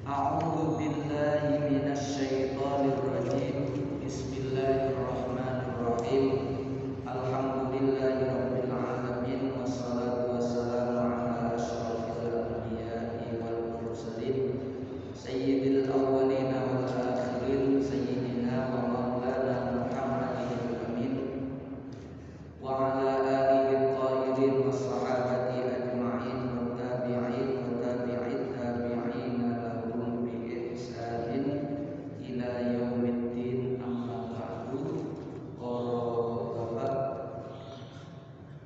A'udzu billahi minasy syaithanir rajim. Bismillahirrahmanirrahim. Alhamdulillahirabbil alamin wassalatu wassalamu ala asyrofil anbiya'i wal mursalin sayyidil awwalin wal akhirin sayyidina wa maulana Muhammadin amin wa ala alihi thahhirin was sahabati ajma'in wa tabi'in wa tabi'it tabi'in lahum bi ihsanin ila yaumiddin amma ba'du.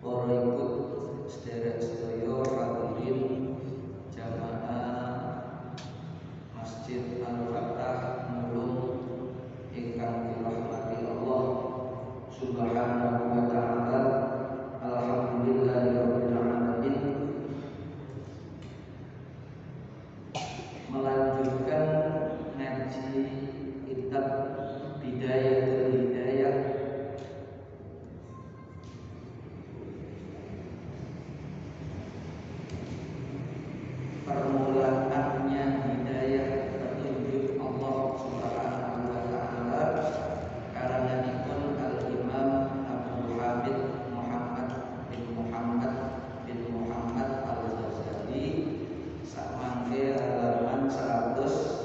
Para ikut sederek sedaya hadirin jamaah Masjid Al-Fatah Mulung ingkang dirahmati Allah Subhanahu wa taala. Alhamdulillahirabbil alamin. Melanjutkan ngaji kitab Bidayatul Hidayah permulaannya hidayah petunjuk Allah Subhanahu wa taala karanganipun Al-Imam Abu Hamid Muhammad bin Muhammad Al-Ghazali samangke halaman 110.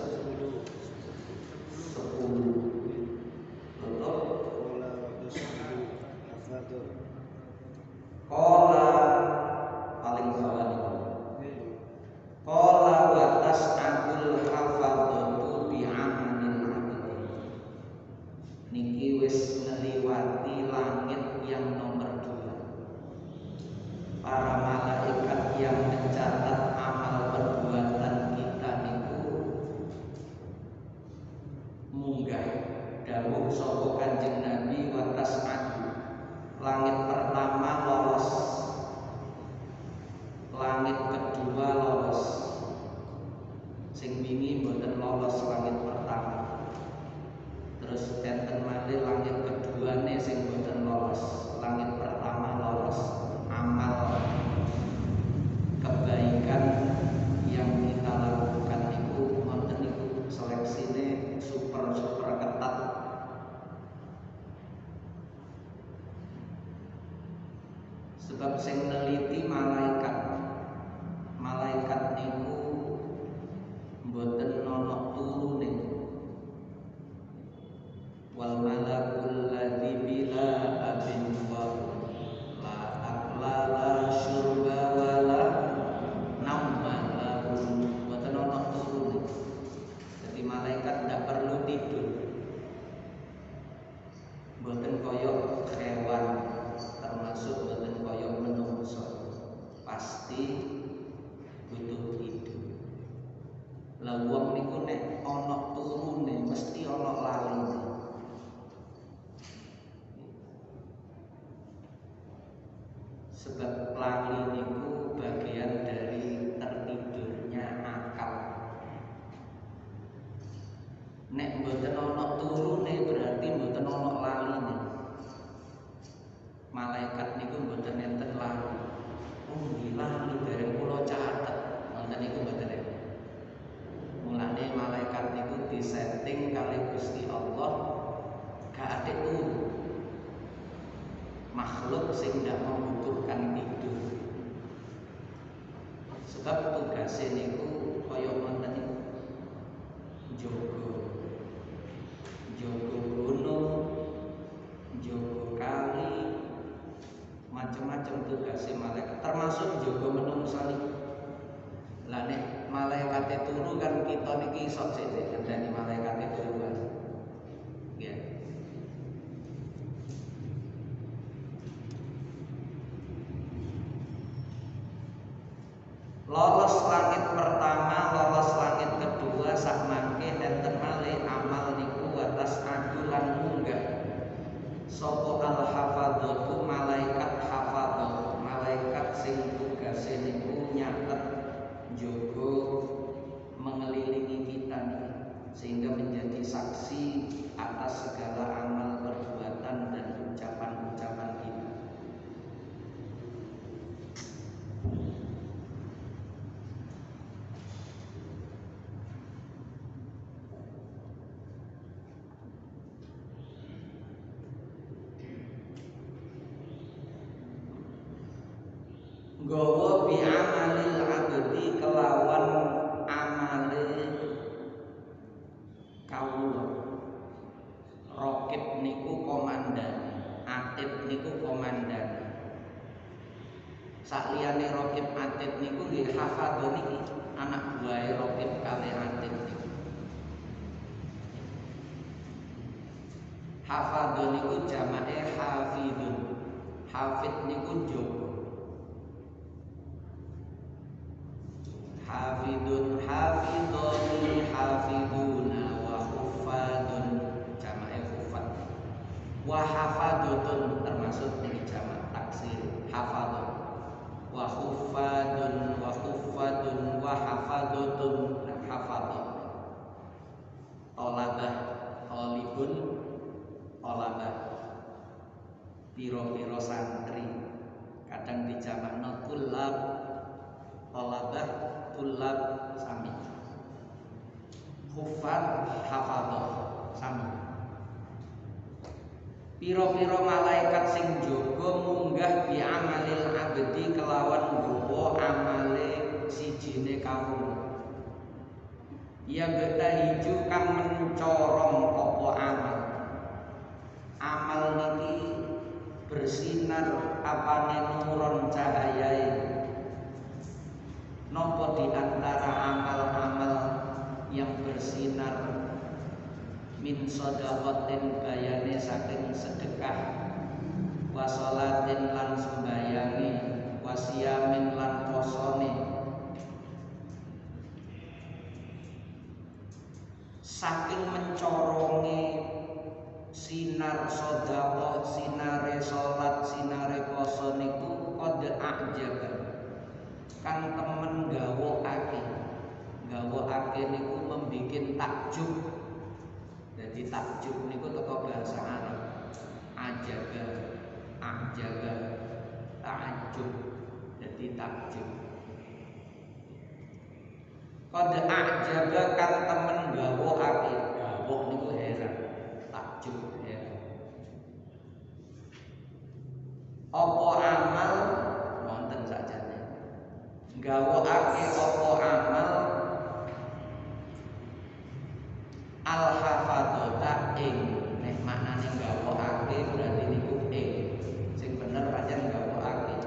Qala paling bawah niku. Qala wa tas'abul hafadhatu bi'amalil 'abdi. Niki wis ngliwati langit yang nomor 2. Para malaikat yang mencatat amal perbuatan kita niku munggah dawuh sapa Kanjeng Nabi wa tas'abu. Langit pertama lolos, langit kedua lolos. Sing wingi mboten lolos langit pertama. Terus enten malih langit keduane sing mboten lolos. Langit pertama lolos. Amal kebaikan yang kita lakukan itu wonten niku seleksine super ketat. Sebab sing neliti malaikat niku mboten ana turune. Wal malakul ladzi bila abin wa la akla la syurba wa la nauma la mboten ana turune. Jadi malaikat ndak perlu tidur. Mboten kaya hewan, termasuk mboten kaya menungso. Pasti butuh tidur. Lah wong niku nek ana turune mesti ana laline. Sebab lali niku bagian dari tertidurnya akal. Nek mboten ana turune berarti mboten ana laline. Malaikat niku mboten enten lali. Lali bareng kula catet. Ngoten niku mboten enten. Mulane malaikat niku disetting kali Gusti Allah gak ate turu. Makhluk sing ndak membutuhkan tidur. Sebab tugasnya niku kaya ngoten niku. Jogo gunung, jogo kali, macam-macam tugasnya malaikat. Termasuk jogo menungso niku. Lah nek malaikate turu kan kita niki sok sithik ngenteni malaikate turu kan. Nggih. Lolos langit pertama, lolos langit kedua, sak mangke enten malih amal niku watas adu lan munggah. Sapa al hafadhatu malaikat hafadhah, malaikat sing tugase niku nyatet njogo mengelilingi kita nih, sehingga menjadi saksi atas segala amal perbuatan dan ucapan-ucapan kita. Gawa bi amalil abdi kelawan amale kawula. Rokib niku komandan, atid niku komandan. Sakliyane rokib atid niku nggih hafadh niki anak buahe rokib kali atid niku. Hafadh niku jamake hafidun. Hafid niku jogo. Hafidun hafidhoni hafiduna wa huffadun jamake huffad. Wa hafadutun termasuk ini jamak taksir hafadun. Wa huffadun wa huffadun wa hafadutun hafadun. Tolabah tolibun tolabah. Piro-piro santri kadang dijamakno tulab tolabah tulab sami. Huffad hafadhah sami. Piro-piro malaikat sing jaga munggah bi amalil abdi kelawan gawa amale sijine kawula. Ya beta hiju kang mencorong apa amal. Amal niki bersinar apane nuron cahayae. Nopo di antara amal-amal yang bersinar min shadaqatin bayane saking sedekah, wa sholatin lan sembayangi, wa siyamin lan posone. Saking mencoronge sinar sedekah, sinare salat, sinare poso niku qad a'jaba. Kang temen gawokake niku membikin takjub. Jadi takjub niku teko bahasa Arab. Ajaba, a'jaba, ta'ajjub. Jadi takjub. Qad a'jaba kang temen gawokake. Gawok niku heran, takjub heran. Apa amal wonten sakjane. Gawokake apa amal al-hafadzata ing nek maknane gawokake berarti niku ing sing bener pancen gawokake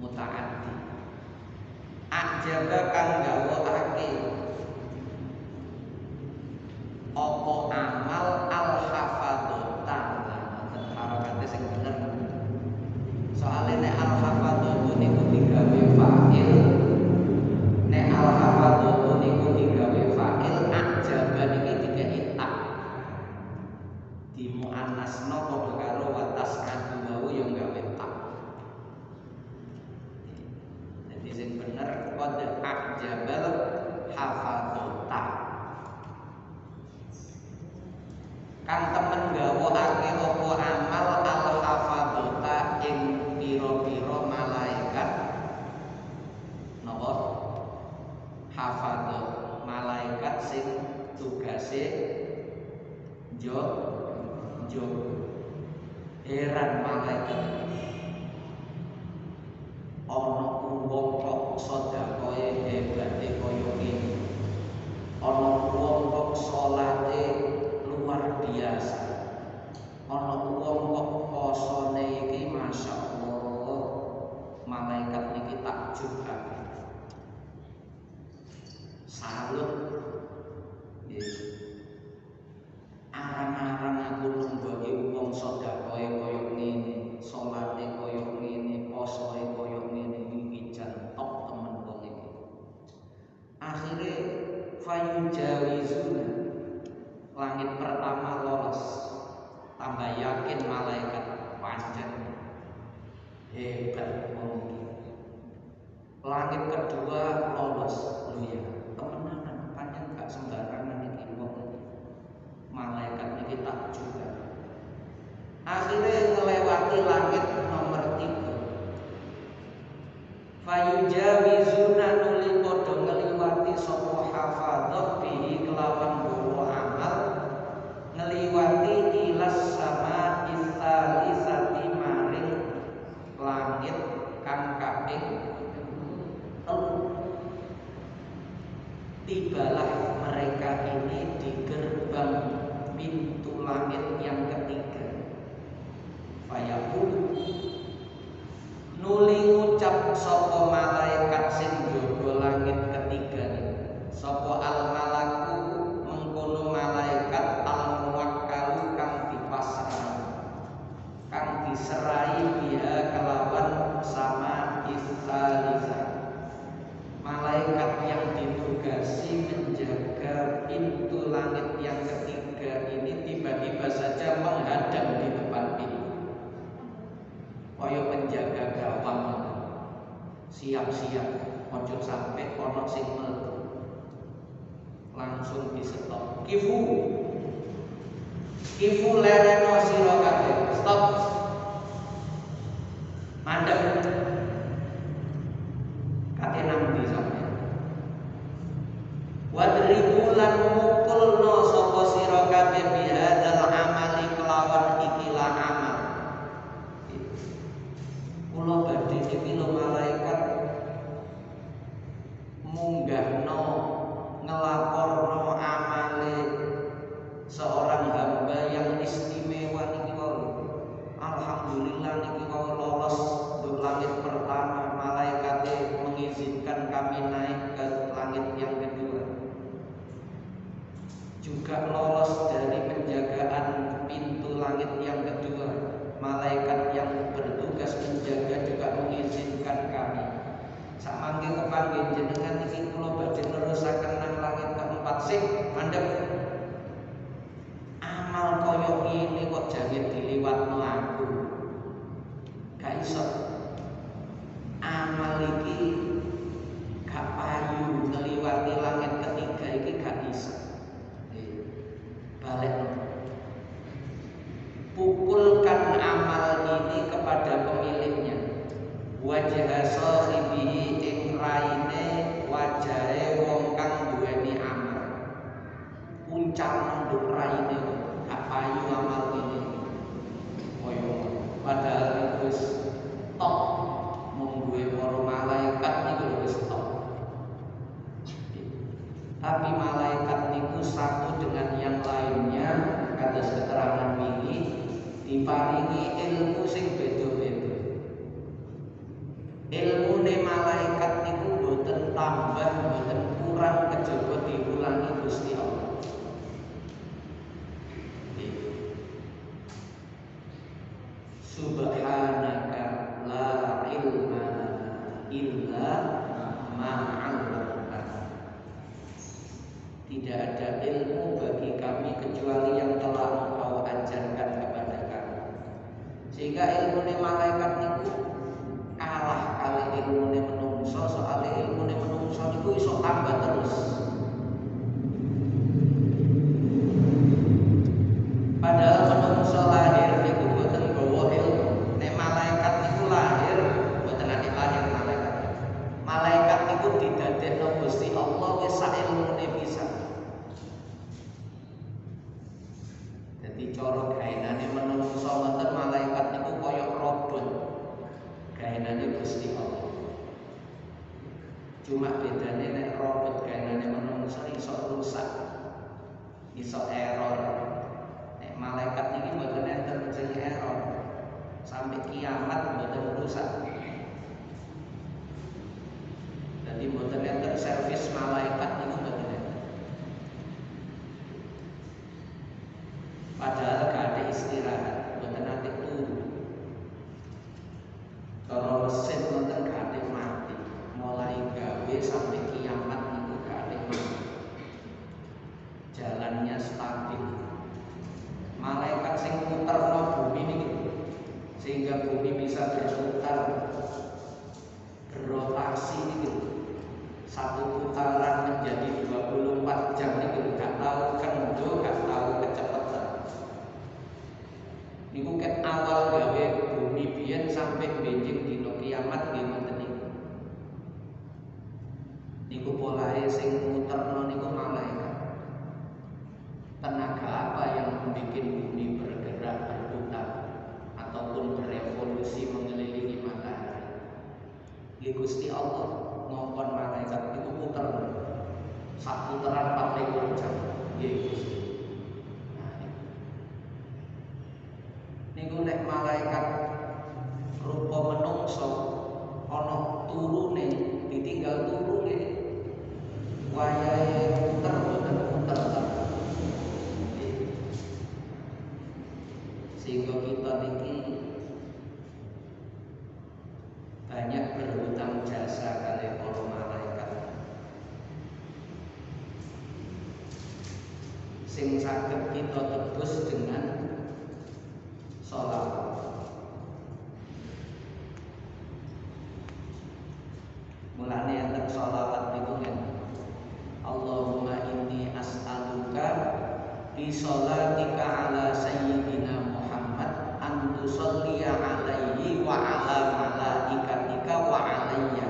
mutaaddi. Ajaba kang gawokake apa amal al-hafadzata wonten harakate sing bener. Soale nek al-hafadzatu niku digawe fa'il, nek al-hafadzatu niku digawe fa'il, ajaba niki dikeki tak. Di muannasna padha karo watas adu wau yang gawe tak. Jadi sing bener qad ajabal hafadzata. Kang temen gawokake apa amal al-hafadzata ing pira-pira malaikat napa hafadzah malaikat sing tugase jo heran malaikat ana wong kok sedekahe hebate kaya ngene ana wong kok salate luar biasa ana wong kok posone iki masyaallah malaikat niki takjub kabeh salut nggih arang-arang aku nembake wong sedekahe kaya ngene salate kaya ngene posoe kaya ngene iki jan top temen wong iki akhire fayujawizuna langit pertama lolos tambah yakin malaikat pancen hebat wong iki. Langit kedua lolos lho ya temenan pancen gak sembarangan iki wong iki. Malaikat niki takjub. Akhirnya ngelewati langit nomor 3. Fayujawizuna nuli padha ngliwati sapa hafadzah bihi kelawan gawa amal ngliwati ilas sama istalisati maring langit tibalah mereka ini di gerbang pintu langit yang ketiga. Fayaqul nuli ngucap sapa malaikat sing jaga langit ketiga niku, sapa al malaku mengkono malaikat al muwakkalu kang dipasrahi, kang diserai biha kelawan sama isalisa. Malaikat yang ditugasi menjaga pintu langit yang ketiga ini tiba-tiba saja menghadang di depan pintu. Kaya penjaga gawang, siap-siap, ojo sampai ono sing mlebu. Langsung di stop. Kifu lereno sira kabeh. Stop. Mandek. Kate nang ndi sampeyan. Wadribu lan mukulno sapa sira kabeh bihadzal amali kelawan ikilah amal. Kula badhe iki lho malaikat munggahno ngelaporno amale seorang hamba yang istimewa niki wae. Alhamdulillah niki wae lolos untuk langit pertama, malaikate mengizinkan kami naik ke langit yang kedua. Juga lolos dari penjagaan pintu langit yang kedua. Malaikat yang bertugas menjaga juga mengizinkan kami. Samangke kepanggih jenengan iki kula badhe nerusaken nang langit keempat sih, mandhep. Amal kaya ngene kok jange diliwatno aku. Gak iso. Amal iki gak payu ngliwati langit ketiga iki gak iso. Balik. Pukulkan amal ini kepada pemiliknya. Wajah sahibihi ing raine wajahe wong kang duweni amal. Puncak nduk raine gak payu amal ini. Koyo padahal wis top mung duwe para malaikat niku wis top. Tapi malaikat niku satu dengan yang lainnya kados keterangan ini diparingi ilmu sing beda-beda. Ilmune malaikat niku boten tambah, boten kurang kejaba diulangi Gusti Allah. Subhanaka la ilma illa ma 'allamtana. Tidak ada ilmu bagi kami kecuali yang telah Engkau ajarkan kepada kami. Sehingga ilmune malaikat niku kalah kali ilmune menungso, soalnya ilmune menungso niku iso tambah terus. Padahal menungso lahir niku boten gawa ilmu. Nek malaikat niku lahir boten ate lahir malaikat. Malaikat niku didadekno Gusti Allah wis sak ilmune bisa. Jadi cara gaenane menungso wonten malaikat niku kaya robot. Gaenane Gusti Allah. Cuma bedane nek robot gaenane menungso iso rusak. Iso error. Nek malaikat niki mboten enten jenenge error. Sampai kiamat mboten rusak. Jadi mboten enten servis malaikat niku mboten enten. Padahal gak ada istirahat, mboten nate turu. Kalau mesin mboten gak ada mati, mulai gawe sampai kiamat niku gak ada mati. Jalannya stabil. Malaikat sing muterno bumi niki sehingga bumi bisa berputar, berrotasi niki. Satu putaran menjadi 24 jam niki gak tahu kendo, gak tahu kecepatan. Niku ket awal gawe bumi biyen sampai benjing dino kiamat nggih ngoten niku. Niku polahe sing muterno niku malaikat. Tenaga apa yang membuat bumi bergerak berputar ataupun berevolusi mengelilingi matahari? Nggih Gusti Allah ngongkon malaikat niku puter sak wayahe muter boten muter. Sehingga kita niki banyak berhutang jasa kali para malaikat sing saged kita tebus dengan sholawat. Mulane enten sholawat niku kan Allahumma inni as'aluka bi sholatika ala sayyidina Muhammad an tusalliya alaihi wa ala malaikatika wa alayya.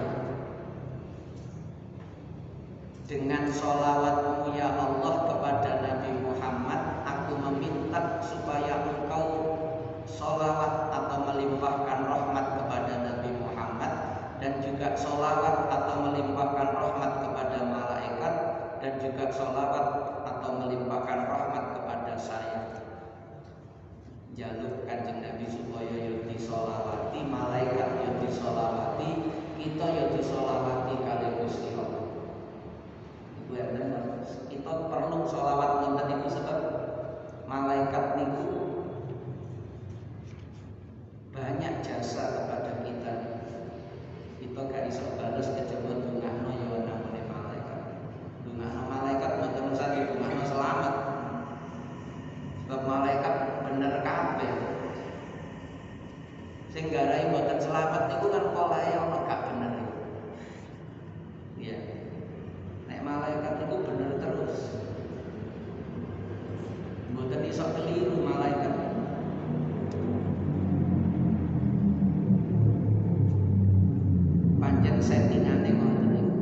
Dengan sholawatmu ya Allah kepada Nabi Muhammad, aku meminta supaya engkau sholawat atau melimpahkan rahmat kepada Nabi Muhammad, dan juga sholawat atau melimpahkan rahmat kepada malaikat, dan juga sholawat atau melimpahkan rahmat kepada saya. Jaluk Kanjeng Nabi supaya yo disolawati, malaikat yo disolawati, kita yo disolawati kali Gusti Allah. Iku enten kita perlu sholawat ngoten niku sebab malaikat niku banyak jasa kepada kita. Kita gak iso bales kejaba dungahno ya namane malaikat. Dungahno malaikat mboten usah didungahno selamat. Sebab malaikat bener kabeh. Sing garai mboten selamat niku kan polahe ana gak bener. Iya. Nek malaikat niku bener terus. Mboten iso keliru malaikat. Pancen settingane ngoten niku.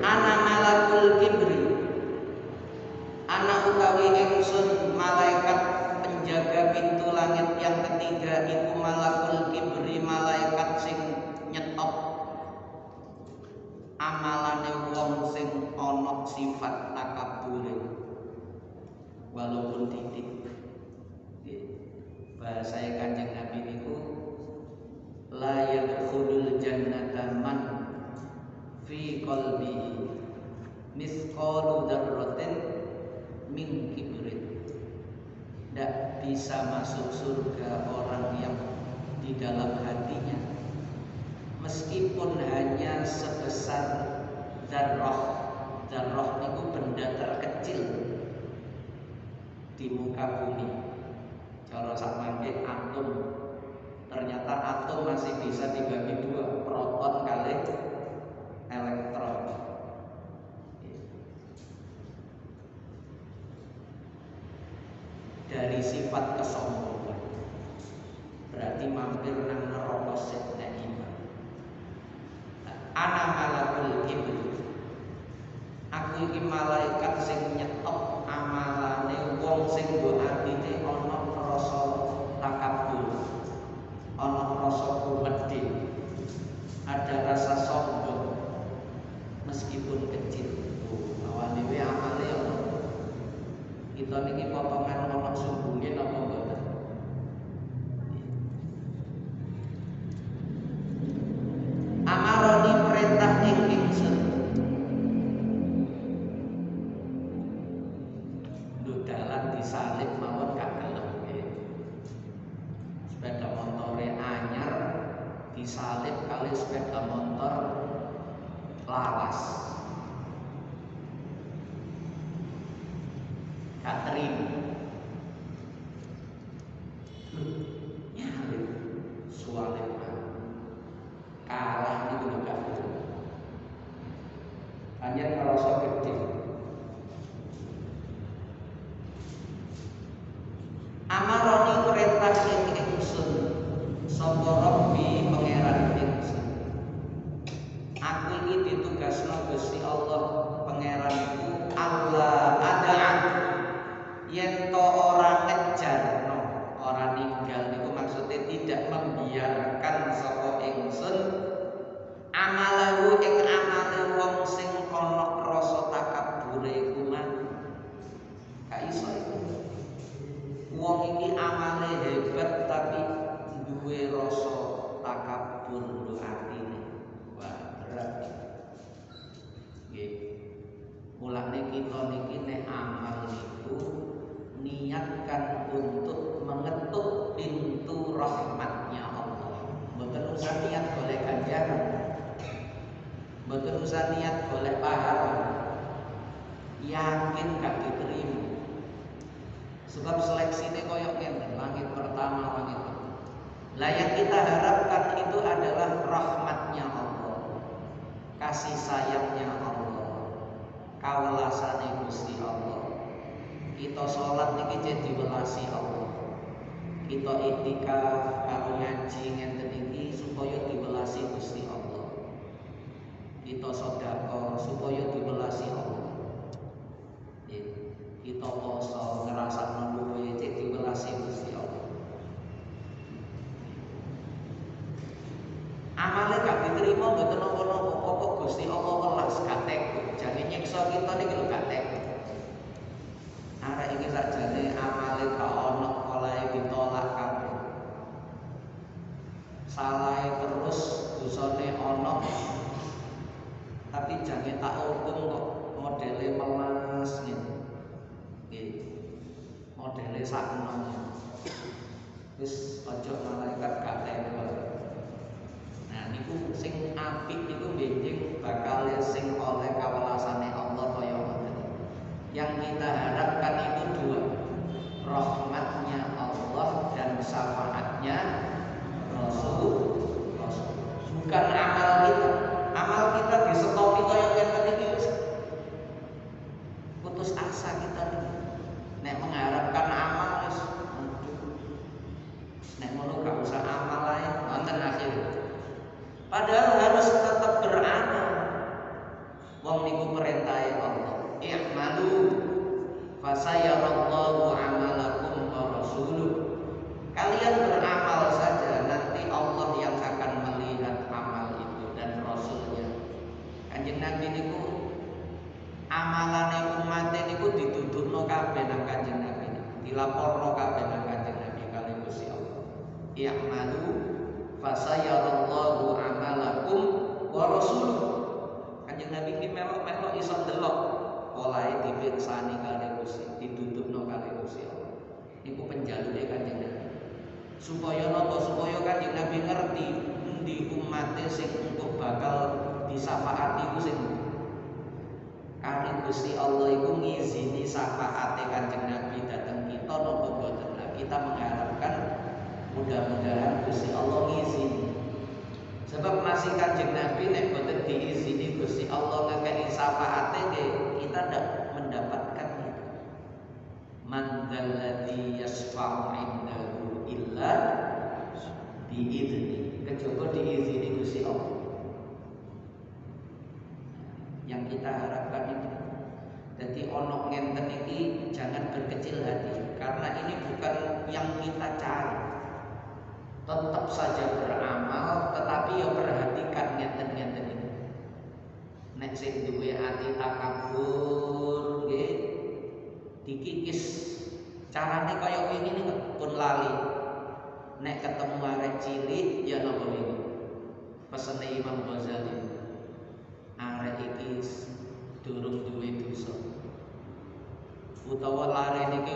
Ana malakul kibri. Ana utawi ingsun malaikat penjaga pintu langit yang ketiga iku malakul kibri, malaikat sing nyetop amalane wong sing ana sifat takabure. Walaupun titik. Bahasa Kanjeng Nabi niku la yadkhulul jannata man fi qalbihi misqalu dzarratin min kibrin. Tidak bisa masuk surga orang yang di dalam hatinya meskipun hanya sebesar dzarrah. Dzarrah niku benda terkecil di muka bumi. Kalau samangke atom, ternyata atom masih bisa dibagi dua, proton kali elektron. Dari sifat kesombongan, berarti mampir nang neraka setna iman. Ana malakul kibri. Aku iki malaikat sing nyetop amalane wong sing nggo atine ana rasa takabur, ana rasa kuwedhe, ada rasa sombong meskipun kecil. Awane wae amale ono. Kita niki potongan ana sumbunge napa mboten? Amaroni perintah ing ingsun. Dalan disalib mawon gak gelem nggih. Sepeda motore anyar disalib kali sepeda motor lawas. Gak terima. Nyalip sualip kalah niku lho gak gelem. Panjen ngerasa gede. Amaroni perintah ing ingsun sapa Rabbi pangeran ingsun. Aku iki ditugasno Gusti Allah pangeranku Allah ada yen to ora ngejarno, ora ninggal niku maksudnya tidak membiarkan sapa ingsun amalahu ing amale wong sing ana rasa takabure iku mah. Gak iso iku. Wong iki amale hebat tapi duwe rasa pundho atine. Wah, berat. Nggih. Mulane kita niki nek amal niku niatkan untuk mengetuk pintu rahmatnya Allah. Mboten usah niat golek ganjaran. Mboten usah niat golek pahala. Yakin gak diterima. Sebab seleksinya koyok ngene, langit pertama, langit kedua. Lah yang kita harapkan itu adalah rahmatnya Allah, kasih sayangnya Allah, kawelasane Gusti Allah. Kita sholat niki jadi welasi Allah. Kita iktikaf karo ngaji ngenten iki supaya diwelasi Gusti Allah. Kita sedekah supaya diwelasi Allah. Kita poso ngrasakno luwe cek diwelasi Gusti Allah. Amale gak diterima mboten napa-napa, pokok Gusti Allah welas gak tega. Jane nyiksa kita niki lho gak tega. Arek iki sakjane amale gak ono olahe ditolak kabeh. Salahe terus dosane ono. Tapi jange tak hukum kok modele melas ngene. Modele sakno. Wis aja malaikat gak tega. Nah niku sing apik niku benjing bakal sing oleh kawelasane Allah kaya ngoten. Yang kita harapkan itu dua, rahmatnya Allah dan syafaatnya Rasul. Bukan amal kita. Amal kita disetopi kaya ngeten iki putus asa kita nih. Nek mengharapkan amal wis nek ngono gak usah amal lain wonten akhir. Padahal harus tetap beramal. Wong niku perintahe Allah. I'malu fasayarallahu amalakum wa rasuluh. Kalian beramal saja, nanti Allah yang akan melihat amal itu dan Rasulnya. Kanjeng Nabi niku amalane umat niku ditutupno kabeh nang Kanjeng Nabi, dilaporno kabeh nang Kanjeng Nabi kali Gusti Allah. I'malu fasayarallahu amalakum wa rasuluh. Kanjeng Nabi ki melok-melok iso ndelok polahe dipirsani kali Gusti, ditutupno kali Gusti Allah. Niku penjaluke Kanjeng Nabi. Supaya napa? Supaya Kanjeng Nabi ngerti endi umate sing engko bakal disafaati ku sing kali Gusti Allah iku ngizini syafaate Kanjeng Nabi dateng kita napa boten. Nah, kita mengharapkan mudah-mudahan Gusti Allah ngizini. Sebab masih Kanjeng Nabi nek boten diizini Gusti Allah ngekeki syafaate kita ndak mendapatkan itu. Man dzalladzi yasfa'u 'indahu illa bi'idznih. Kejaba diizini Gusti Allah. Yang kita harapkan itu. Jadi ono ngenten iki jangan berkecil hati karena ini bukan yang kita cari. Tetap saja beramal tetapi ya perhatikan ngenten-ngenten ini. Nek sing duwe ati takabur nggih dikikis. Carane kaya wingi niku pun lali. Nek ketemu arek cilik ya napa wingi. Pesene Imam Ghazali. Arek iki durung duwe dosa. Utawa lare niki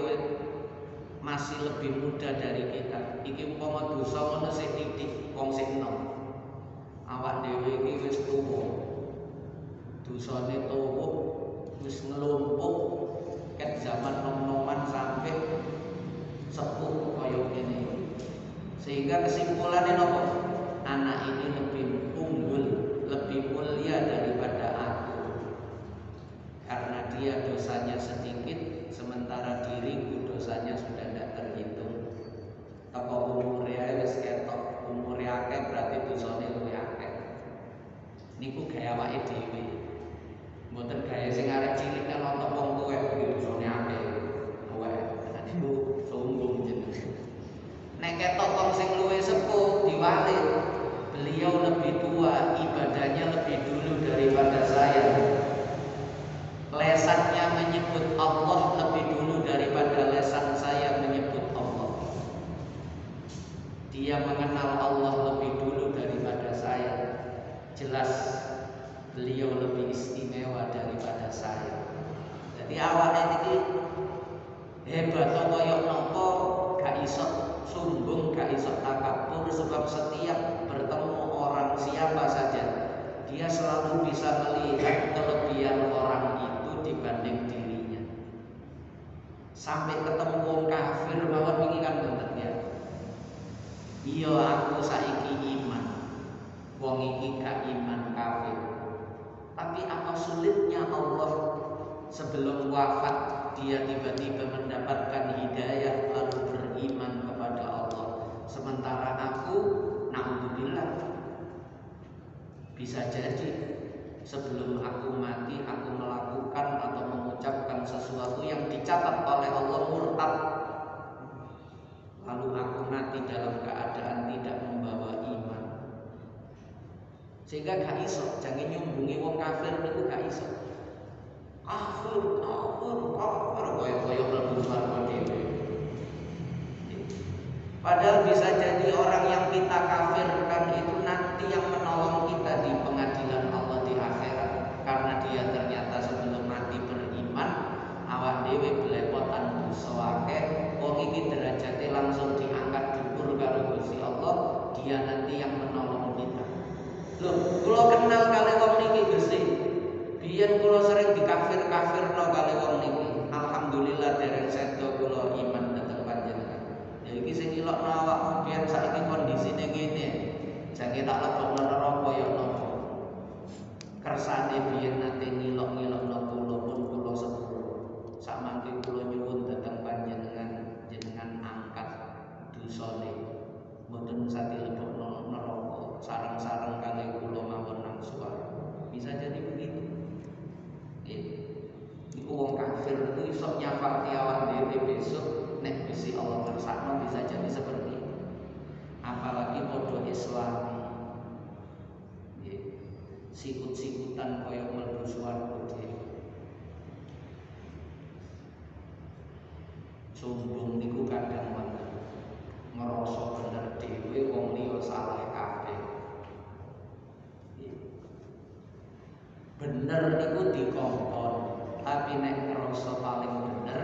masih lebih muda dari kita. Iki umpama dosa ngono sik titik wong sing enom. Awak dhewe iki wis tuwa. Dosane tuwa wis ngelumpuk ket zaman nom-noman sampai sepuh kaya ngene. Sehingga kesimpulannya nopo? Anak ini lebih unggul, lebih mulia daripada aku. Karena dia dosanya sedikit, sementara diriku dosanya sudah tidak terhitung. Teko umurnya wis ketok, umurnya akeh berarti dosane luwih akeh. Niku gaya awake dhewe. Mboten gaya sing arek cilik kan nonton wong tuwek iki dosane akeh. Tuwek, niku sombong jenenge. Nek ketok wong sing luwih sepuh diwalik, beliau lebih tua, ibadahnya lebih dulu daripada saya. Lesannya menyebut Allah lebih dulu daripada lesan saya menyebut Allah. dia mengenal Allah lebih dulu daripada saya. Jelas beliau lebih istimewa daripada saya. Jadi awake iki hebat kaya napa gak iso sombong, gak iso takabur, sebab setiap bertemu orang siapa saja dia selalu bisa melihat kelebihan orang itu dibanding dirinya. Sampai ketemu wong kafir mawon wingi kan ngoten ya. Iya aku saiki iman. Wong iki gak iman kafir. Tapi apa sulitnya Allah sebelum wafat dia tiba-tiba mendapatkan hidayah lalu beriman kepada Allah. Sementara aku naudzubillah bisa jadi sebelum aku mati aku melakukan atau mengucapkan sesuatu yang dicatat oleh Allah murtad. Lalu aku mati dalam keadaan tidak membawa iman. Sehingga gak iso, jangan nyumbungi wong kafir niku gak iso. Kafir, koyo-koyo mlebu swarga dhewe. Padahal bisa jadi orang yang kita kafirkan itu nanti yang menolong kita di pengadilan Allah di akhirat, karena dia ternyata sebelum mati beriman, awak dhewe belepotan dosa akeh, wong iki derajate langsung diangkat dhuwur karo Gusti Allah, dia nanti yang menolong kita. Loh, kula kenal kali wong niki Gusti. Biyen kula sering dikafir-kafirno kali wong niki. Alhamdulillah dereng sedo kula iman dhateng panjenengan. Ya iki sing ilokno awakmu biyen saiki kondisine ngene. Jange tak lebokno neraka ya napa. Kersane biyen nate ngilok-ngilokno kula pun kula sepuro. Samangke kula nyuwun dhateng panjenengan, jenengan angkat dosane. Mboten sati lebokno neraka. Sareng-sareng kali kula mawon nang swarga. Bisa jadi begitu. Iku wong kafir itu iso nyafati awak dhewe besok nek Gusti Allah kersakno bisa jadi seperti itu. Apalagi padha Islam. Sikut-sikutan kaya mlebu swarga dhewe. Sombong niku kadang wonten. Ngrasa bener dhewe wong liya salah kabeh. Bener niku dikongkon, tapi nek ngerasa paling bener,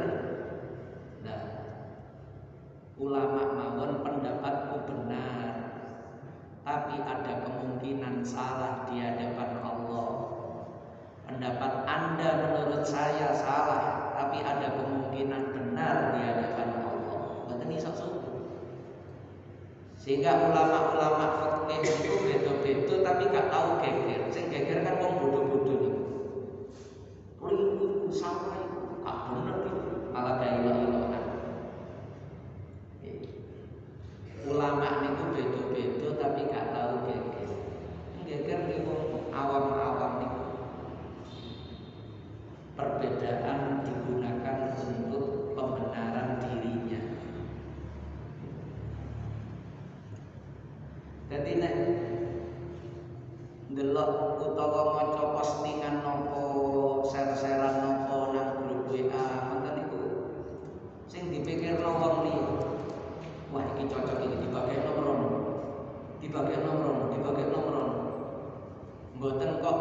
nah ulama mawon pendapatku benar, tapi ada kemungkinan salah di hadapan Allah. Pendapat Anda menurut saya salah, tapi ada kemungkinan benar di hadapan Allah. Mboten iso sombong. Sehingga ulama-ulama fikih itu beda-beda tapi gak tahu geger. Sing geger kan wong bodoh-bodoh niku. Kuwi salah iku, gak bener iki. Malah gak ilok-ilokan. Ulama niku beda-beda tapi gak tahu geger. Geger niku awam-awam niku. Perbedaan digunakan untuk pembenaran dirinya. Jadi nek ndelok utawa maca postingan nopo, share-sharean nopo nang grup WA ngoten niku sing dipikirno wong liya. Wah iki cocok iki dibagekno mrono. Dibagekno mrono, dibagekno mrono. Mboten kok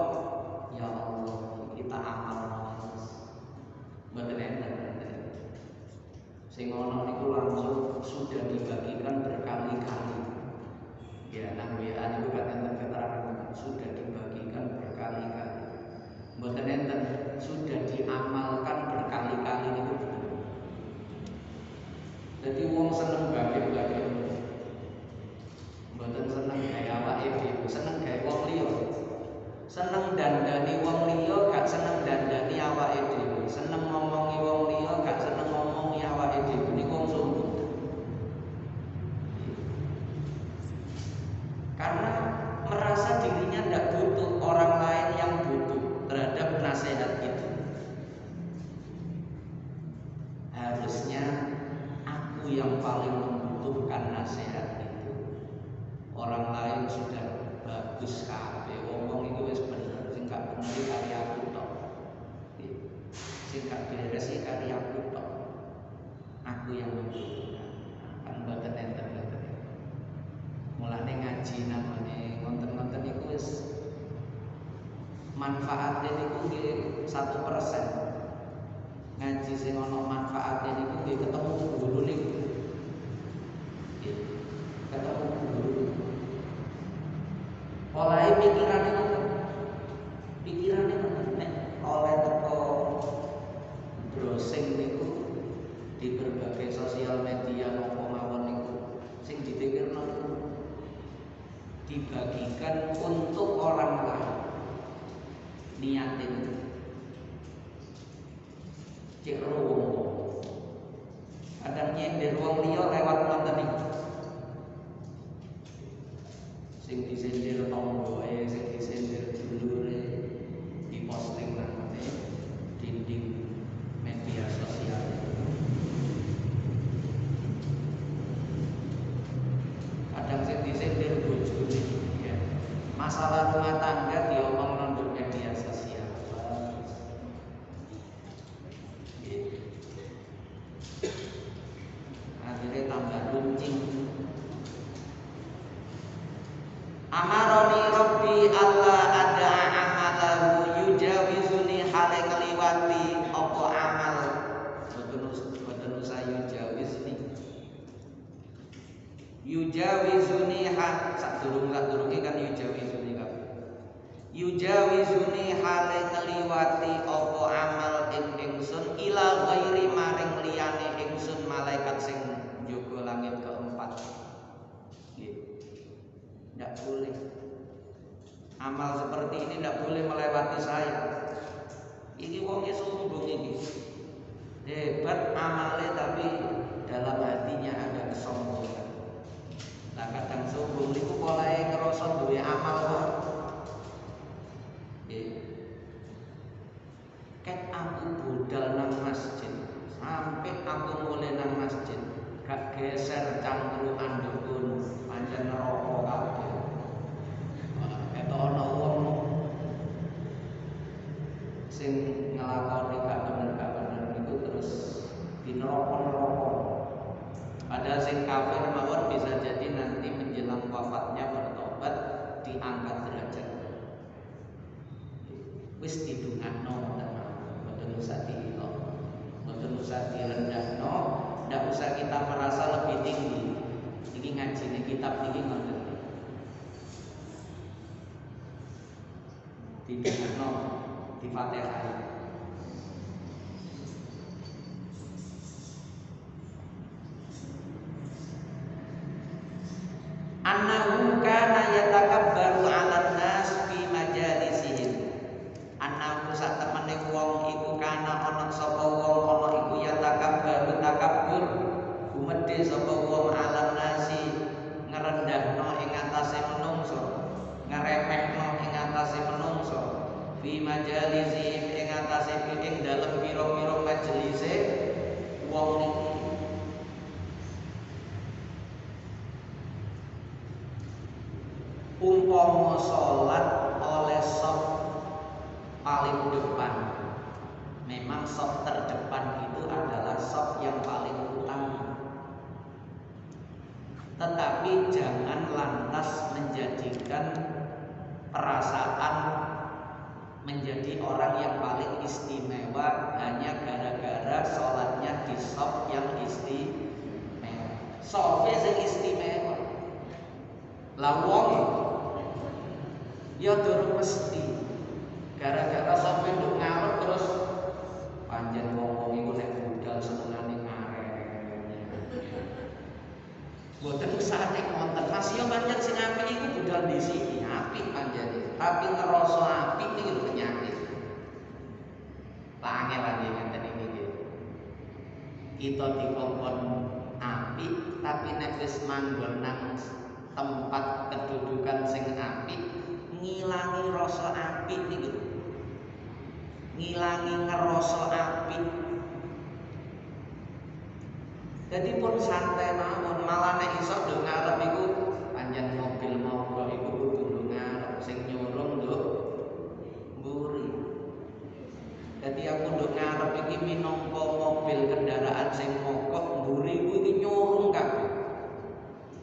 ya Allah kita amal mboten enten. Sing ono niku langsung sudah dibagikan berkali-kali. Ya, nang WA niku kan enten keterangan sudah dibagikan berkali-kali. Mboten enten sudah diamalkan berkali-kali niku. Jadi wong seneng bagi-bagi. Mboten seneng gawe awake dhewe, seneng gawe wong liya. Seneng dandani wong liya, gak seneng dandani awake dhewe. Seneng ngomongi wong liya, gak seneng ngomongi awake dhewe. Niku wong sombong. Karena merasa dirinya tidak butuh, orang lain yang butuh terhadap nasihat itu. Harusnya aku yang paling membutuhkan nasihat itu. Orang lain sudah bagus kabeh, ngomong itu wis bener, sing gak bener kali aku tok. Sing gak beres kali aku tok. Aku yang membutuhkan. Kan mboten enten. manfaatnya niku nggih 1%. Ngaji sing ana manfaatnya niku nggih ketemu guru niku. Nggih, ketemu guru. Olahe pikirane nek oleh teko browsing niku di berbagai sosial media napa mawon niku sing dipikirno niku dibagikan untuk orang lain. Niatin cek wong kadang nyender wong liya lewat nonton iki sing disindir tonggoe sing disindir dulure diposting nang dinding media sosial. Kadang sing disindir bojone ya. Masalah rumah tangga diomong nang media sosial. Akhirnya tambah runcing. Amaroni Rabbi Allah ada amalahu yujawizuni hale keliwati apa amal boten usah yujawizuni sadurunge kan yujawizuni hale keliwati apa amal ingsun ila ghairi maring liyane ingsun malaikat sing njaga langit keempat. Tidak boleh amal seperti ini, tidak boleh melewati saya. Ini wongnya sombong ini, hebat amalnya tapi dalam hatinya ada kesombongan. Nah kadang sombong itu mulai ngerasa duwe amal kok. Ket aku budal nang masjid, sampai aku mulai nang masjid, gak geser cangkruan dukun, pancen neraka kabeh. Ana wong sing nglakoni gak bener niku terus di neraka. Padahal sing kafir mawon bisa jadi nanti menjelang wafatnya bertobat diangkat derajat. Wis didungakno mboten usah diilo, mboten usah direndahno, ndak usah kita merasa lebih tinggi. Iki ngajine kitab niki ngoten. Didungakno di Fatihah. Annahu kana yatakabbaru 'alan nas fi majalisihim. Annahu sak temene wong iku kana ana sapa wong ana iku yatakabbaru takabbur gumedhe sapa wong 'alan nasi ngrendahno ing atase menungso, ngremehno ing atase menungso fi majalisihim ing atase ing dalem pira-pira majelise wong iki. Umpama sholat oleh saf paling depan, memang saf terdepan itu adalah saf yang paling utama. Tetapi jangan lantas menjadikan perasaan menjadi orang yang paling istimewa hanya gara-gara sholatnya di saf yang istimewa. Safnya sing istimewa. Lah wong ya durung mesti gara-gara sampe nduk ngarep terus panjen wong iku nek budal senengane ngarep. Mboten usah nek wonten Mas yo pancen sing apik iku budal di sini apik panjene, tapi ngerasa apik iki lho penyakit. Lah angel ngeten iki nggih. Kita dikongkon apik tapi nek wis manggon nang tempat kedudukan sing apik ngilangi rasa apik niku. Ngilangi ngerasa apik. Jadi pun santai mawon, malah nek iso nduk ngarep iku panjen mobil mogok iku kudu nduk ngarep sing nyurung nduk mburi. Jadi aku nduk ngarep iki minangka mobil kendaraan sing mogok mburi iku iki nyurung kabeh.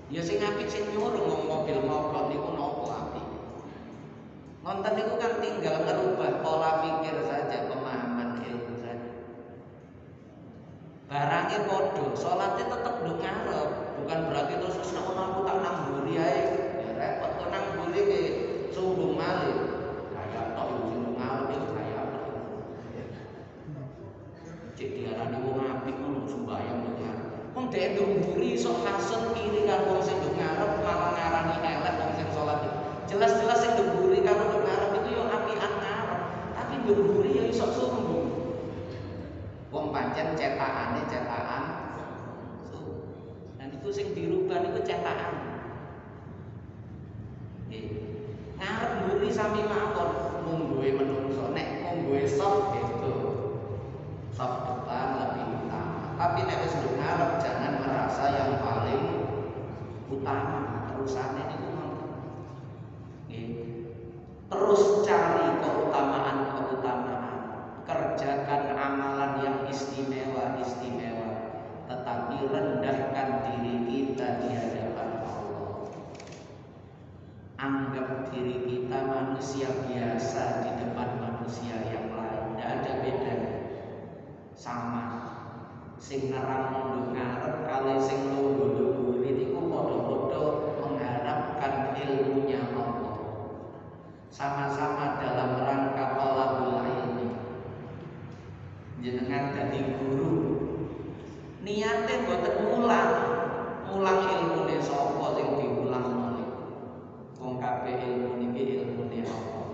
Ya sing apik sing nyurung wong mobil mogok niku napa apik. Ngonten itu kan tinggal merubah pola pikir saja, pemahaman ilmu saja. Barangnya podo, sholatnya tetap nduk ngarep, bukan berarti terus nek aku tak nang mburi ae. Ya repot kok nang mburi ki sumbung malih. Kayak tok sing nduk ngarep iki kaya apa. Cek diarani wong apik ngono sembayang nduk ngarep. Wong dhek nduk mburi iso hasud kiri karo wong sing nduk ngarep malah ngarani elek wong sing sholat. Jelas-jelas sing nduk mburi karo nduk ngarep itu yo apian ngarep, tapi nduk mburi yo iso sombong. Wong pancen cetakane cetakan dan itu sing dirubah niku cetakan. Nggih. Ngarep mburi sami mawon mungguhe menungso nek mungguhe soft gitu. Soft depan lebih utama. Tapi nek wis ngarep jangan merasa yang paling utama. Terusane niku ngoten. Nggih. Terus cari keutamaan-keutamaan. Kerjakan amalan yang istimewa-istimewa, tetapi rendahkan diri kita di hadapan Allah. Anggap diri kita manusia biasa di depan manusia yang lain, tidak ada bedanya. Sama. Sing nerang nduk ngarep kali sing lungguh-lungguh niku padha-padha mengharapkan ilmunya Allah. Sama-sama dalam rangka thalabul ilmi. Jenengan dadi guru niate mboten mulang ilmune sapa sing diulang niku. Wong kabeh ilmu niki ilmune Allah.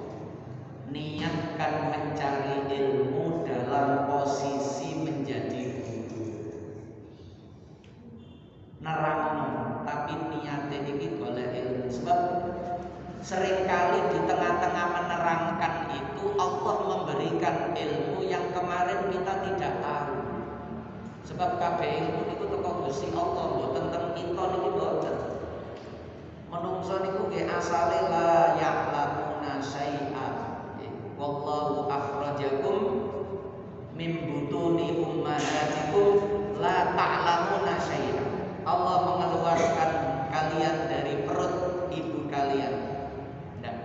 Niatkan mencari ilmu dalam posisi menjadi guru. Nerangno tapi niate niki golek ilmu. Sebab seringkali di tengah-tengah menerangkan itu Allah memberikan ilmu yang kemarin kita tidak tahu. Sebab kabeh ilmu niku teko Gusti Allah, mboten ten kita niki mboten. Menungso niku nggih asale la ya'lamuna syai'an. Wallahu akhrajakum min butuni ummahatikum la ta'lamuna syai'an. Allah mengeluarkan kalian dari perut ibu kalian.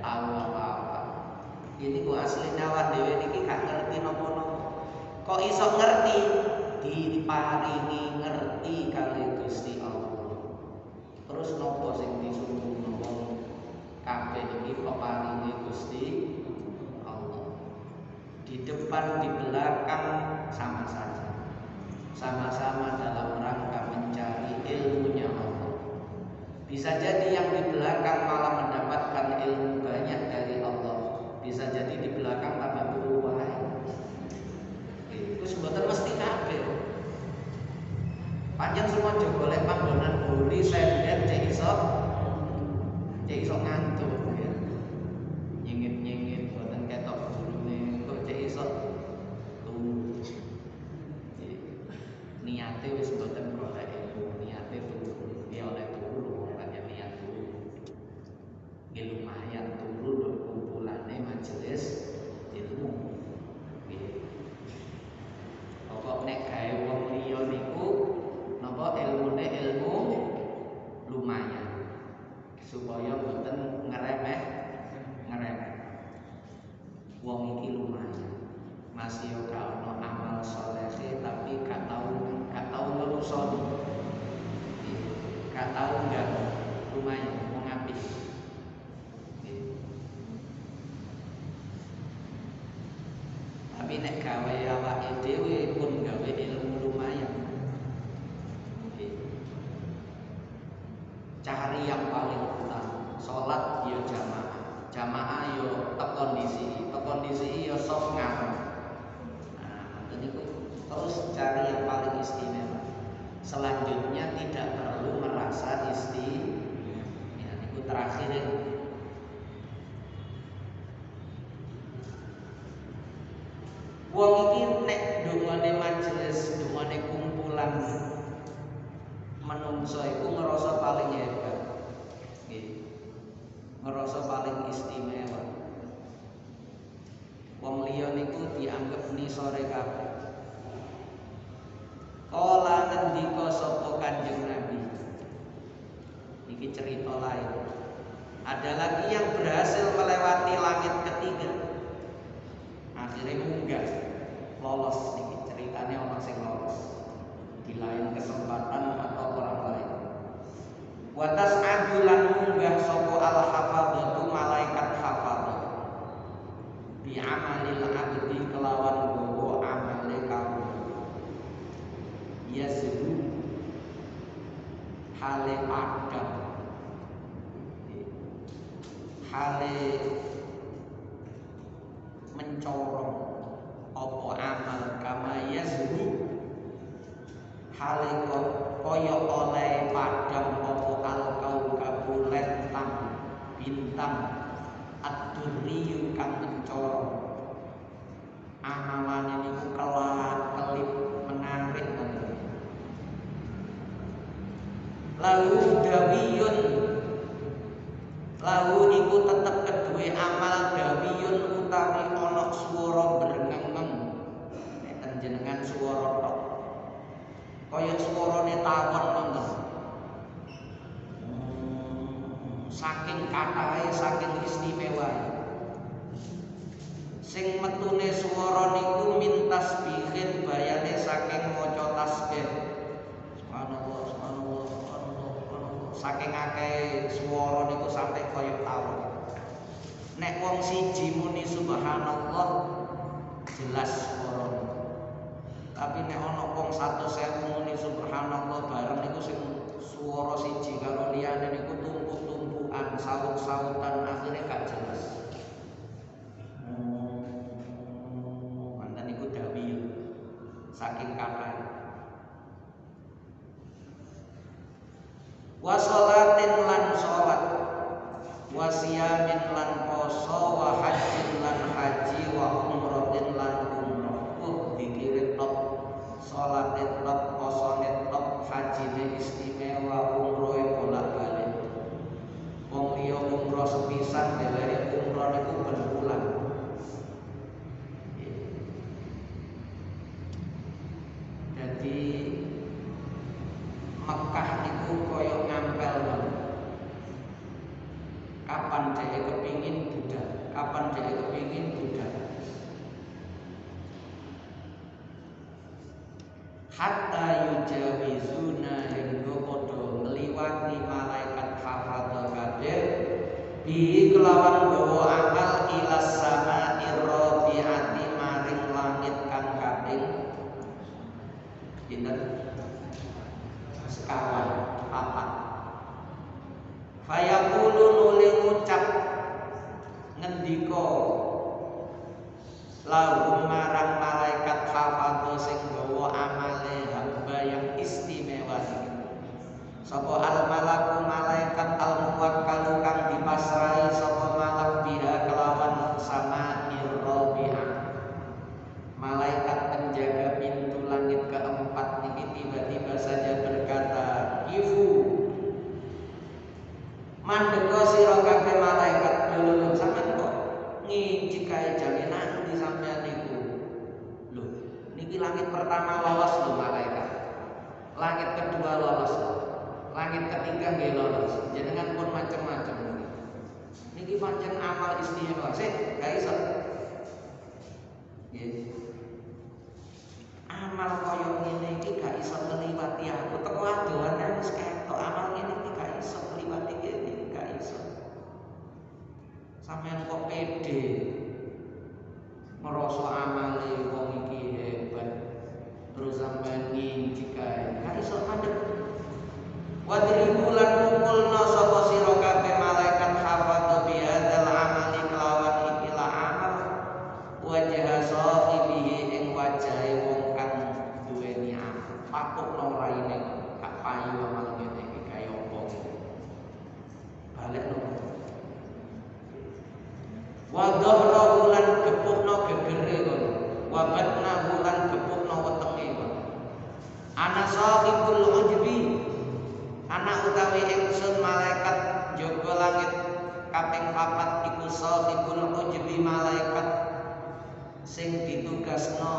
Tahu apa-apa. Ini ku asli awak dhewe niki gak ngerti napa-napa. Kok iso ngerti? Diparingi ngerti kali Gusti Allah. Terus napa sing disumbung wong kabeh iki peparingi Gusti Allah. Di depan di belakang sama saja. Sama-sama dalam rangka mencari ilmunya Allah. Bisa jadi yang di belakang malah mendapatkan ilmu banyak dari Allah. Bisa jadi di belakang tambah guru wae. Itu sebutan mesti kabeh. Panjang semua golek panggonan buri senden cek iso ngantuk ya. Nyengit-nyengit boten ketok gurune kok cek iso turu. Niate wis boten golek ilmu, niate turu. Ya oleh turu. Ya lumayan turu untuk kumpulannya majelis ilmu. Pokok nek gawe wong liya niku napa ilmune ilmu lumayan. Supaya mboten ngeremeh. Wong iki lumayan. Masih yo gak ono amal saleh tapi gak tau ngrusoni. Gak tau enggak lumayan wong apik. Tapi nek gawe awake dhewe pun gawe ilmu lumayan. Cari yang paling utama. Salat ya jamaah. Jamaah yo kondisi yo soft ngarep. Nah, niku terus cari yang paling istimewa. Selanjutnya tidak perlu merasa istimewa. Ya niku terakhir ya. Wong iki nek dungane majelis, dungane kumpulan menungso iku ngerasa paling hebat. Nggih. Ngerasa paling istimewa. Wong liya niku dianggep nisore kabeh. Kala ngendika sapa Kanjeng Nabi. Iki cerita lain. Ada lagi yang berhasil melewati langit ketiga, akhirnya munggah, lolos. Ini ceritanya orang sing lolos di lain kesempatan atau orang lain. Watas adulan munggah sopo al hafadatu malaikat hafadh bi amalil abdi kelawan gowo amale kaum yazru hale padam hale mencorong opo amal kama yazru hale koyo oleh padam opo al kaukabu lentang bintang ad-durriyu kang mencorong amalan niku kelap-kelip menarik banget. Lalu dawiyun lalu niku tetep kedue amal dawiyun utawi ana swara brengeng nek panjenengan swara tok kaya swarane tawon ngono. Saking kathahe saking istimewae sing metune swara niku min tasbihin bayane saking maca tasbih. Subhanallah subhanallah subhanallah subhanallah. Saking akeh swara niku sampai kaya tawon. Nek wong siji muni subhanallah jelas swara. Tapi nek ana wong 100.000 muni subhanallah bareng niku sing swara siji karo liyane niku tumpuk-tumpukan, saut-sautan akhirnya gak jelas. Mantan niku dawiyun saking kathah. Wa sholatin lan sholat, wa siyamin lan poso, wa hajjin lan haji, wa umrotin lan umroh. Dikirim top, sholatin top, posone top, hajine istimewa, umrohe bolak-balik. Wong liya umroh sepisan dhewe umroh niku ben ulang. Jadi Mekah niku koyo ngampel. Kapan dhek kepingin budal, kapan dhek kepingin budal. Hatta yujawizuna hingga padha ngliwati malaikat hafadz kabeh bi kelawan gawa amal ilas sama irrabiati maring langit kang kaping pinten sekawan papat. Fayaqulu nuli ngucap ngendika lahum marang malaikat hafadz sing gawa amale hamba yang istimewa iki. Sapa al malaku malaikat al muwakkalu kang dipasrahi sapa malak biha kelawan sama irrabi'ah. Malaikat penjaga pintu langit keempat niki tiba-tiba saja berkata, "Ifu." Mandeka sira kabeh malaikat lho sampean kok nginci kae jane nanti sampean niku. Lho, niki langit pertama lolos lho malaikat. Langit kedua lolos. Langit ketiga nggih lolos. Jenengan pun macam-macam niki. Niki pancen amal istimewa. Sik, gak iso. Nggih. Amal kaya ngene iki gak iso ngliwati aku. Teko adoane wis ketok amal ngene iki gak iso ngliwati kene, gak iso. Sampeyan kok pede ngrasa amale wong iki hebat. Terus sampeyan nginci kae. Gak iso mandeg. Wadribu lan mukulna sapa sira kabeh malaikat hafadz bi hadzal amali kelawan ikilah amal wajah sahibihi ing wajahe wong kang duweni amal. Pakukno raine gak payu amal ngene iki kaya apa iki. Balekno. Wa dhahrahu lan gepukno gegere kono. Wa batnahu lan gepukno wetenge kono. Ana sahibul ujbi anak utawi ingsun malaikat jaga langit kaping 4 iku sahibul ujbi malaikat sing ditugasno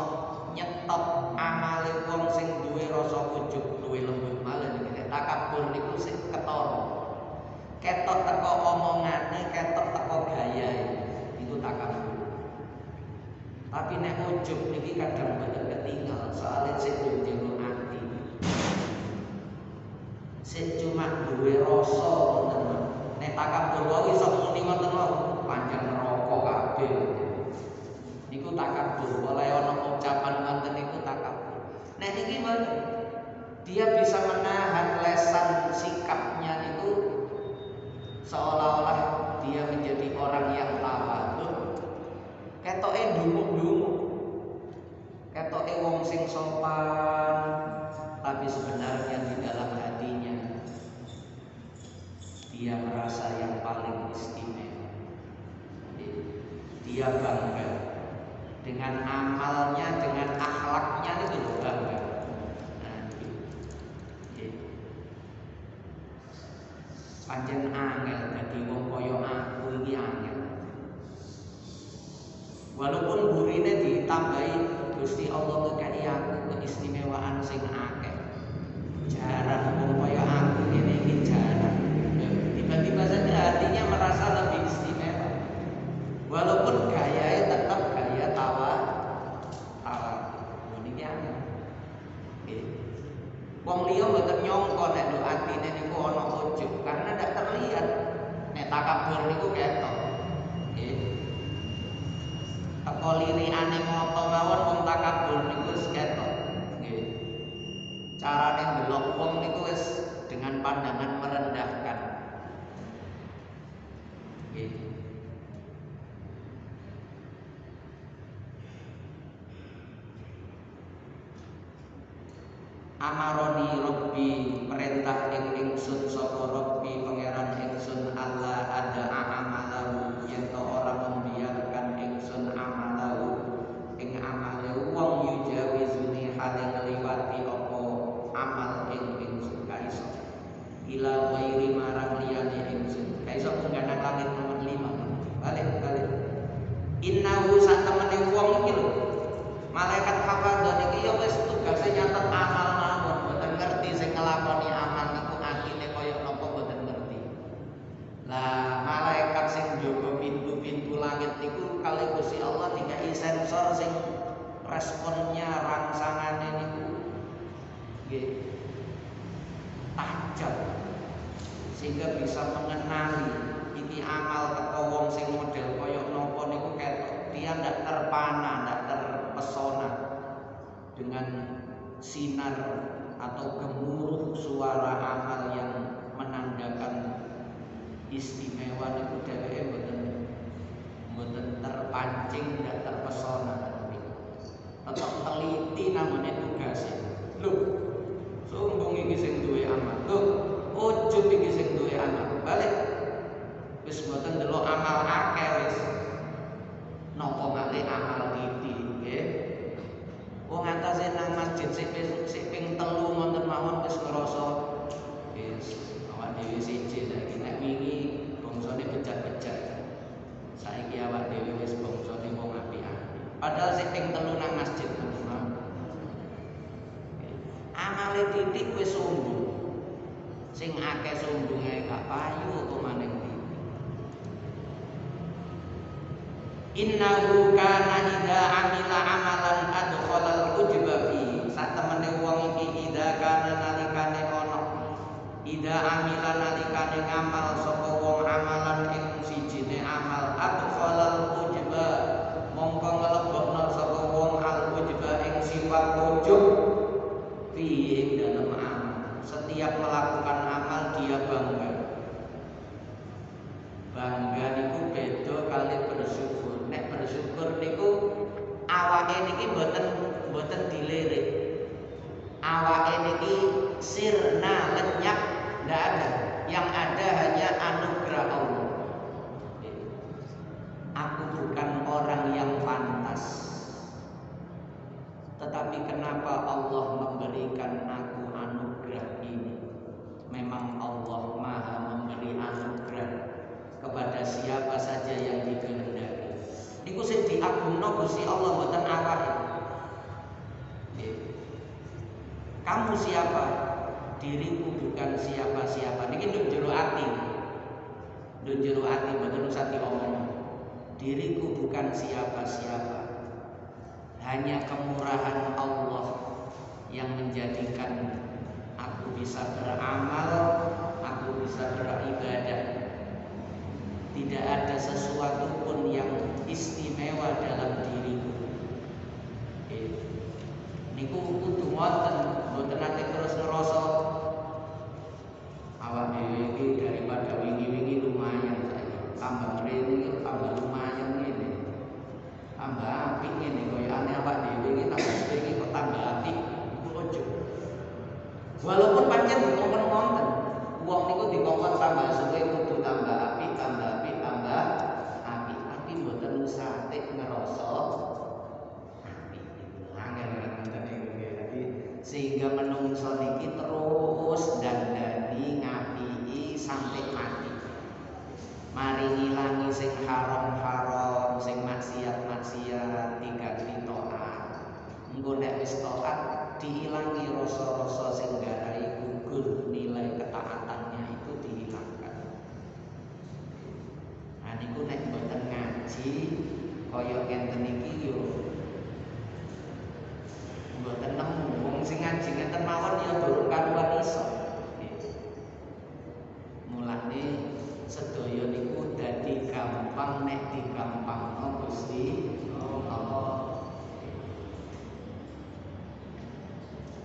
nyetop amale wong sing duwe rasa ujub luwih lembut malah nek takabur niku sing ketara. Ket ketok teko omongane, ketok teko gayae. Iku takabur. Tapi nek ujub niki kadang boten ketinggal, soalnya sik njero ati. Sik cuma duwe rasa ngoten. Nek takabur wae iso muni ngoten wae, pancen neraka kabeh. Niku takabur, oleh ana ucapan ngoten niku takabur. Nek niki mboten. Dia bisa menahan lesan sikapnya itu seolah-olah dia menjadi orang yang tawadhu. Ketoke ndumuk-ndumuk. Ketoke wong sing sopan, tapi sebenarnya di dalam hatinya dia merasa yang paling istimewa. Dia bangga dengan amalnya, dengan akhlaknya itu bangga. Pancen angel dadi wong kaya aku iki angel. Walaupun burine ditambahi Gusti Allah ngekeki aku keistimewaan sing akeh. Jarang wong kaya aku ngene iki jarang. Tiba-tiba saja hatinya merasa lebih istimewa. Walaupun gayae tetap gaya tawa. Niki angel. Wong liya mboten nyangka nek nduk atine niku ana ujub karena ndak terlihat. Nek takabur niku ketok. Nggih. Teko lirikane mata mawon wong takabur niku wis ketok. Nggih. Carane ndelok wong niku wis dengan pandangan merendahkan. Nggih. Amaroni Rabbi, perintah ing ingsun sapa Rabbi pangeran ingsun Allah ada amalahu, yen to ora membiarkan ingsun amalahu ing amale wong yujawizuni hale ngliwati apa amal ing ingsun kaiso ila ghairi marang liyane ingsun kaiso pengganan langit nomor 5 balik innahu satemene wong iki lho malaikat hafadzah iki ya wis tugase nyatet amal ngerti sing nglakoni amal niku atine kaya napa mboten ngerti. Lah malaikat sing njaga pintu-pintu langit niku kali Gusti Allah dikai sensor sing responnya rangsangane niku nggih tajam sehingga bisa mengenali iki amal teko wong sing model kaya napa niku ketok dia ndak terpana, ndak terpesona dengan sinar atau gemuruh suara amal yang menandakan istimewa niku dheweke mboten terpancing, tidak terpesona tapi tetap teliti namanya tugasnya. Lho, sombong iki sing duwe amal. Lho, ujug iki sing duwe amal. Balik wis mboten delok amal akeh wis. Napa malih amal titik nggih. Wong antase nang masjid sik ping 3 ngoten mawon wis ngrasa wis awak dhewe siji saiki nek wingi bangsane bejat-bejat. Saiki awak dhewe wis bangsane wong apik-apik. Padahal sik ping 3 nang masjid mawon. Amale titik wis sombong. Sing akeh sombonge gak payu apa maning titik. Innahu kana idza amila amalan adkhalal ujba fi. Satemene wong iki idza kana nalikane ana idza amila nalikane ngamal sapa wong amalan ing sijine amal adkhalal ujba mongko nglebokno sapa wong al ujba ing sifat ujub fi ing dalem amal. Setiap melakukan amal dia bangga. Bangga niku beda kali bersyukur. Nek bersyukur niku awake niki mboten dilirik. Awake niki sirna lenyap ndak ada. Yang ada hanya anugerah Allah. Aku bukan orang yang pantas. Tetapi kenapa Allah memberikan aku anugerah ini? Memang Allah Maha memberi anugerah kepada siapa saja yang dikehendaki. Niku sing diagungno Gusti Allah mboten awake. Kamu siapa? Diriku bukan siapa-siapa. Niki nduk jero ati. Jero ati mboten usah diomong. Diriku bukan siapa-siapa. Hanya kemurahan Allah yang menjadikan aku bisa beramal, aku bisa beribadah. Tidak ada sesuatu pun yang istimewa dalam diriku. Niku kudu ngoten, mboten nate terus ngerasa awak dhewe iki daripada wingi-wingi lumayan saiki. Tambah mrene iki tambah lumayan ngene. Tambah apik ngene koyo ane awak dhewe iki tambah suwe iki kok tambah apik. Iku ojo. Walaupun pancen dikongkon wonten, wong niku dikongkon tambah suwe kudu tambah apik, tambah apik, tambah apik. Tapi mboten usah ngerasa sehingga menungso niki terus dandani ngapiki sampai mati. Mari ngilangi sing haram-haram, sing maksiat-maksiat diganti taat. Engko nek wis taat diilangi rasa-rasa sing garai gugur, nilai ketaatannya itu dihilangkan. Nah niku nek mboten ngaji kaya ngenten iki yo mboten nemu wong sing ngaji ngeten mawon ya durung karuan iso. Mulane sedaya niku dadi gampang nek digampangno Gusti Allah.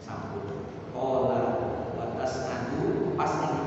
Sampun. Qala wa tas'alu pas ning